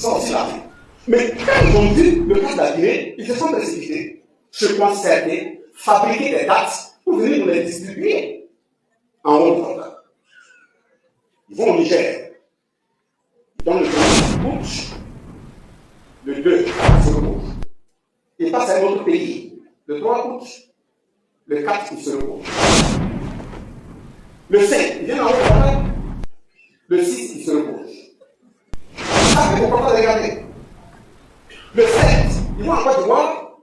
Ça aussi l'Afrique. Mais quand ils ont vu le cas de la Guinée, ils se sont précipités, se concerter, fabriquer des dates pour venir nous les distribuer en haut de. Ils vont au Niger. Dans le 1er août, le 2, ils se reposent. Ils passent à un autre pays. Le 3 août, le 4, ils se reposent. Le 5, ils viennent en haut de. Le 6, ils se reposent. Après, pourquoi pas regarder? Le 7, ils vont en Côte d'Ivoire.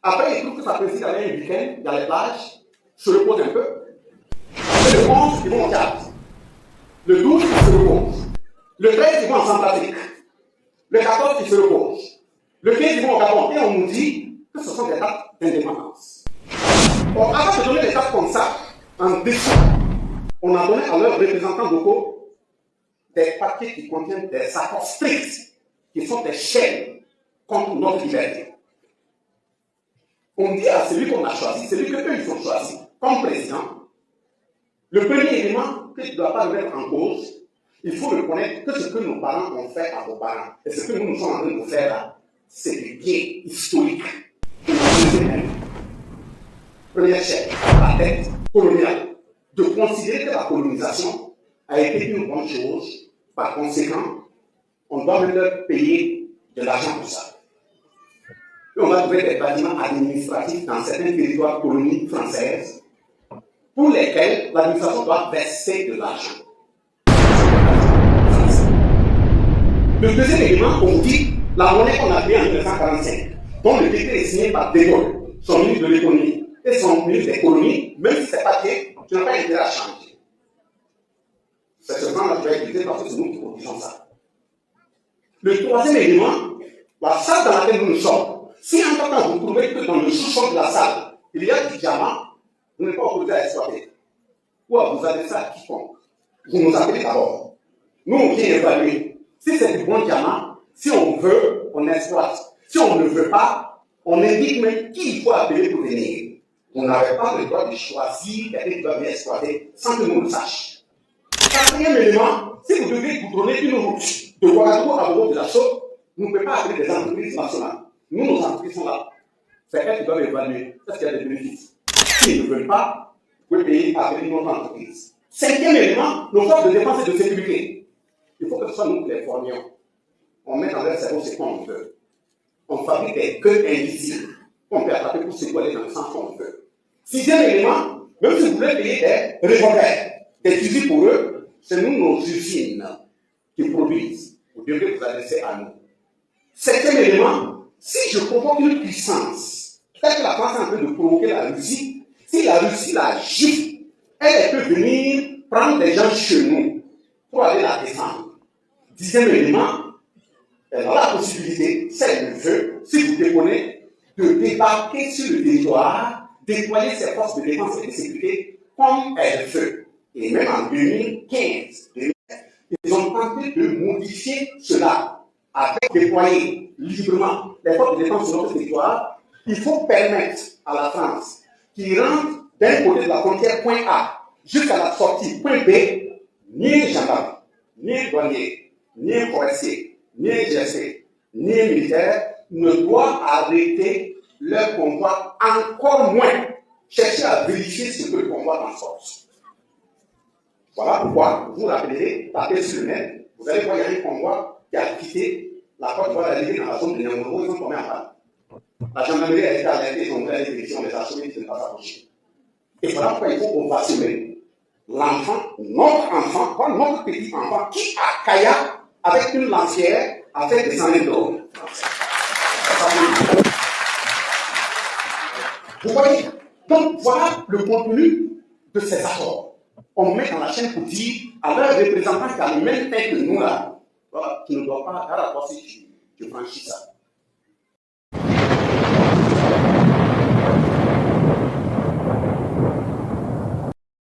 Après, ils trouvent que ça préside aller un week-end dans les plages, se reposent un peu. Et le 11, ils vont au Tchad. Le 12, ils se reposent. Le 13, ils vont en Centrafrique. Le 14, ils se reposent. Le 15, ils vont au Gabon. Et on nous dit que ce sont des dates d'indépendance. Or, avant de donner des dates comme ça, en dessous, on a donné à leurs représentants locaux des papiers qui contiennent des accords stricts, qui sont des chaînes contre notre liberté. On dit à celui qu'on a choisi, celui que eux ils ont choisi comme président, le premier élément que tu ne dois pas mettre en cause, il faut reconnaître que ce que nos parents ont fait à vos parents, et ce que nous sommes en train de faire là, c'est du bien historique. Première chaîne, la tête coloniale, de considérer que la colonisation a été une bonne chose, par conséquent, on doit même leur payer de l'argent pour ça. Et on va trouver des bâtiments administratifs dans certains territoires colonies françaises pour lesquels l'administration doit verser de l'argent. Le deuxième élément, on dit la monnaie qu'on a créée en 1945, dont le décret est signé par De Gaulle, son ministre de l'économie, et son ministre des colonies, même si c'est papier, tu n'as pas intérêt à changer. C'est seulement la réalité parce que c'est nous qui produisons ça. Le troisième élément, la salle dans laquelle nous sommes, si en tant que vous trouvez que dans le sous-sol de la salle, il y a du diamant, vous n'êtes pas autorisé à exploiter. Ou à vous adresser à quiconque. Vous nous appelez d'abord. Nous, on vient évaluer. Si c'est du bon diamant, si on veut, on exploite. Si on ne veut pas, on indique même qui il faut appeler pour venir. On n'avait pas le droit de choisir quelqu'un qui va venir exploiter sans que nous le sachions. Quatrième élément, si vous devez goudronner une route de Ouagadougou à Bobo de la Chaux, nous ne pouvons pas appeler des entreprises nationales. Nous, nos entreprises sont là. C'est elles qui doivent évaluer. Est-ce qu'il y a des bénéfices? S'ils ne veulent pas, vous pouvez payer à appeler une autre entreprise. Cinquième élément, nos forces de défense et de sécurité. Il faut que ce soit nous qui les formions. On met dans leur cerveau ce qu'on veut. On fabrique des queues invisibles. On peut attraper pour se coller dans le sens qu'on veut. Sixième élément, même si vous voulez payer des revolvers, des fusils pour eux, c'est nous, nos usines, qui produisent. Vous devez vous adresser à nous. Septième élément, si je provoque une puissance, telle que la France est en train de provoquer la Russie, si la Russie la gifle, elle peut venir prendre des gens chez nous pour aller la défendre. Dixième élément, elle a la possibilité, si elle le veut, si vous déconnez, de débarquer sur le territoire, déployer ses forces de défense et de sécurité comme elle veut. Et même en 2015, ils ont tenté de modifier cela. Avec déployer librement les forces de défense sur notre territoire, il faut permettre à la France qui rentre d'un côté de la frontière point A jusqu'à la sortie point B, ni gendarme, ni douanier, ni forestier, ni GSC, ni militaire ne doit arrêter leur convoi, encore moins chercher à vérifier ce que le convoi transporte. Voilà pourquoi vous rappellerez, tapez sur le net, vous allez voir, il y a un convoi qui a quitté la Côte d'Ivoire, arrivé dans la zone de Niamoro, ils ont tombé en panne. La gendarmerie a été alertée, ils ont fait la direction, on les a sauvés, ils ne sont pas approchés. Et voilà pourquoi il faut ovationner l'enfant, notre enfant, comme notre petit enfant, qui a Kaya avec une lancière a fait descendre un drone. Vous voyez? Donc voilà le contenu de ces accords. On met dans la chaîne pour dire à leurs représentants qui a le même fait que nous là, voilà, tu ne dois pas, à la fois si tu franchis ça.